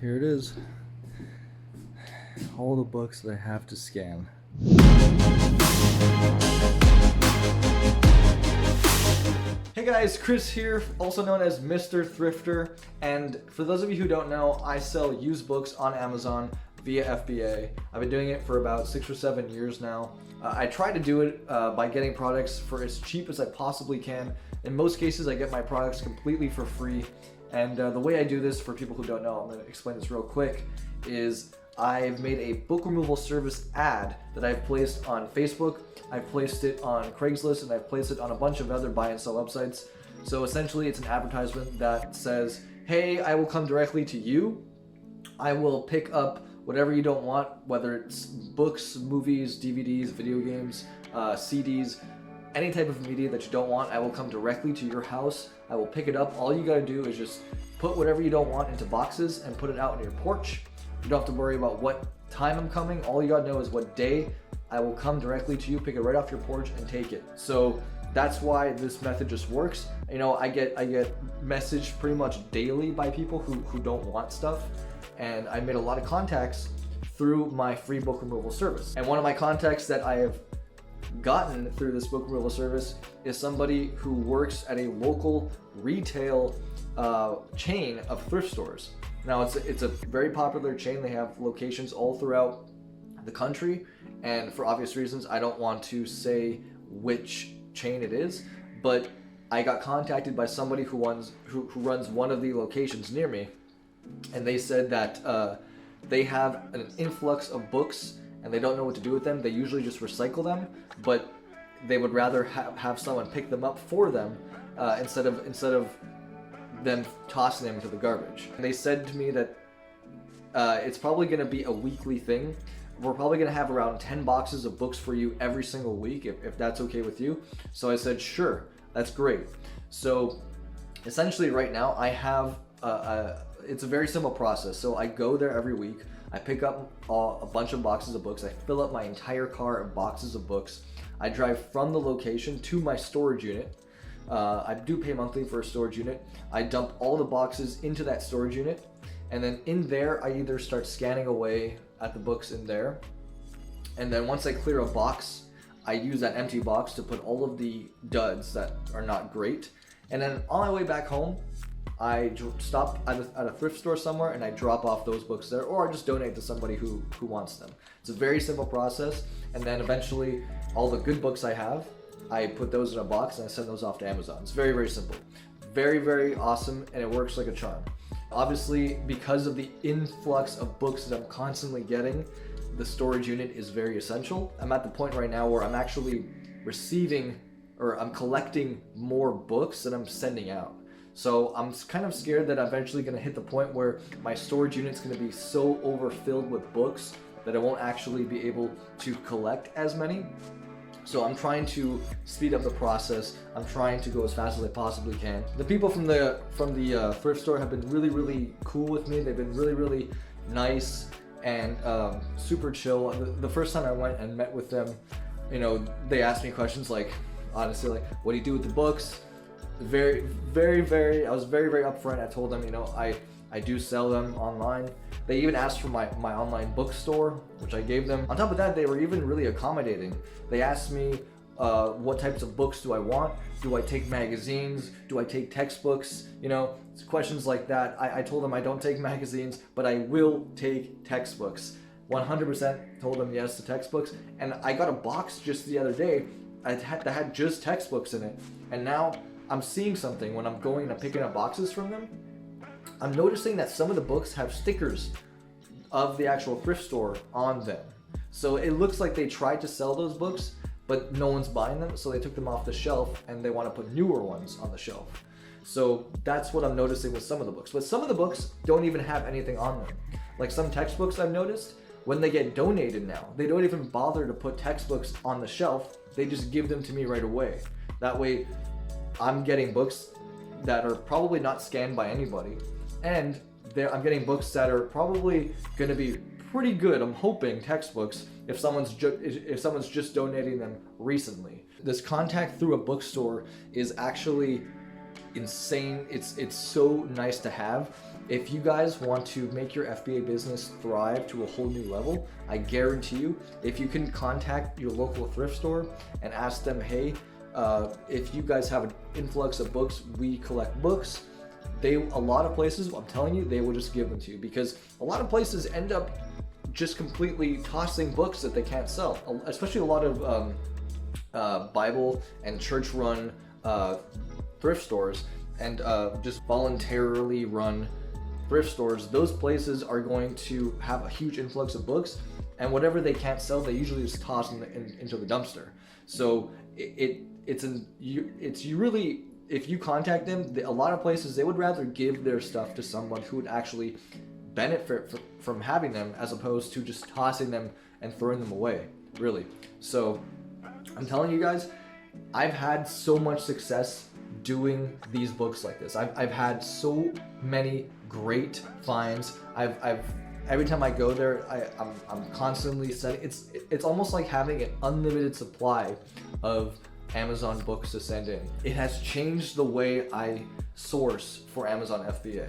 here it is. All the books that I have to scan. Hey guys, Chris here, also known as Mr. Thrifter, and for those of you who don't know, I sell used books on Amazon via FBA. I've been doing it for about 6 or 7 years now. I try to do it by getting products for as cheap as I possibly can. In most cases, I get my products completely for free. And the way I do this, for people who don't know, I'm going to explain this real quick, is I've made a book removal service ad that I've placed on Facebook, I've placed it on Craigslist, and I've placed it on a bunch of other buy and sell websites. So essentially it's an advertisement that says, hey, I will come directly to you. I will pick up whatever you don't want, whether it's books, movies, DVDs, video games, CDs, any type of media that you don't want. I will come directly to your house. I will pick it up. All you gotta do is just put whatever you don't want into boxes and put it out on your porch. You don't have to worry about what time I'm coming. All you gotta know is what day. I will come directly to you, pick it right off your porch and take it. So that's why this method just works. You know, I get messaged pretty much daily by people who don't want stuff. And I made a lot of contacts through my free book removal service. And one of my contacts that I have gotten through this book removal service is somebody who works at a local retail chain of thrift stores. Now it's a very popular chain. They have locations all throughout the country, and for obvious reasons I don't want to say which chain it is, but I got contacted by somebody who runs one of the locations near me, and they said that they have an influx of books and they don't know what to do with them. They usually just recycle them, but they would rather have someone pick them up for them instead of them tossing them into the garbage. And they said to me that it's probably going to be a weekly thing. We're probably going to have around 10 boxes of books for you every single week, if that's okay with you. So I said, sure, that's great. So essentially right now I have it's a very simple process. So I go there every week. I pick up a bunch of boxes of books. I fill up my entire car of boxes of books. I drive from the location to my storage unit. I do pay monthly for a storage unit. I dump all the boxes into that storage unit. And then in there, I either start scanning away at the books in there. And then once I clear a box, I use that empty box to put all of the duds that are not great. And then on my way back home, I stop at a thrift store somewhere and I drop off those books there, or I just donate to somebody who wants them. It's a very simple process, and then eventually all the good books I have, I put those in a box and I send those off to Amazon. It's very, very simple. Very, very awesome, and it works like a charm. Obviously, because of the influx of books that I'm constantly getting, the storage unit is very essential. I'm at the point right now where I'm actually receiving, or I'm collecting more books than I'm sending out. So I'm kind of scared that I'm eventually going to hit the point where my storage unit's going to be so overfilled with books that I won't actually be able to collect as many. So I'm trying to speed up the process. I'm trying to go as fast as I possibly can. The people from the thrift store have been really, really cool with me. They've been really, really nice and super chill. The first time I went and met with them, you know, they asked me questions like, honestly, like, what do you do with the books? I was very, very upfront. I told them, you know, I do sell them online. They even asked for my online bookstore, which I gave them. On top of that, they were even really accommodating. They asked me what types of books do I want? Do I take magazines? Do I take textbooks? You know, questions like that. I told them I don't take magazines, but I will take textbooks. 100% told them yes to textbooks. And I got a box just the other day that had just textbooks in it. And now I'm seeing something when I'm going and picking up boxes from them. I'm noticing that some of the books have stickers of the actual thrift store on them. So it looks like they tried to sell those books, but no one's buying them, so they took them off the shelf and they want to put newer ones on the shelf. So that's what I'm noticing with some of the books. But some of the books don't even have anything on them. Like some textbooks I've noticed, when they get donated now, they don't even bother to put textbooks on the shelf. They just give them to me right away. That way, I'm getting books that are probably not scanned by anybody, and I'm getting books that are probably going to be pretty good. I'm hoping textbooks if someone's just donating them recently. This contact through a bookstore is actually insane. It's so nice to have. If you guys want to make your FBA business thrive to a whole new level, I guarantee you, if you can contact your local thrift store and ask them, hey, if you guys have an influx of books, we collect books. A lot of places, I'm telling you, they will just give them to you, because a lot of places end up just completely tossing books that they can't sell, especially a lot of Bible and church-run thrift stores and just voluntarily run thrift stores. Those places are going to have a huge influx of books, and whatever they can't sell, they usually just toss into the dumpster. So you really, if you contact them, a lot of places, they would rather give their stuff to someone who would actually benefit from having them, as opposed to just tossing them and throwing them away, really. So I'm telling you guys, I've had so much success doing these books like this. I've had so many great finds. Every time I go there, I'm constantly sending. It's almost like having an unlimited supply of Amazon books to send in. It has changed the way I source for Amazon FBA.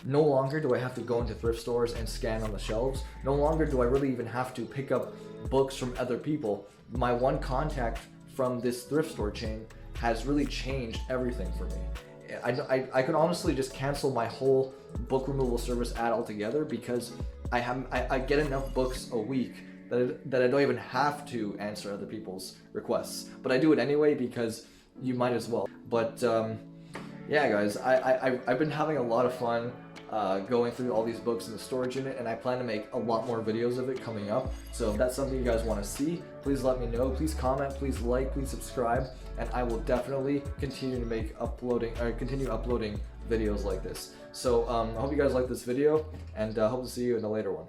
No longer do I have to go into thrift stores and scan on the shelves. No longer do I really even have to pick up books from other people. My one contact from this thrift store chain has really changed everything for me. I could honestly just cancel my whole book removal service ad altogether, because I get enough books a week that I don't even have to answer other people's requests. But I do it anyway, because you might as well. But yeah, guys, I've been having a lot of fun going through all these books in the storage unit, and I plan to make a lot more videos of it coming up. So if that's something you guys want to see, please let me know. Please comment, please like, please subscribe, and I will definitely continue uploading videos like this. So I hope you guys like this video, and hope to see you in a later one.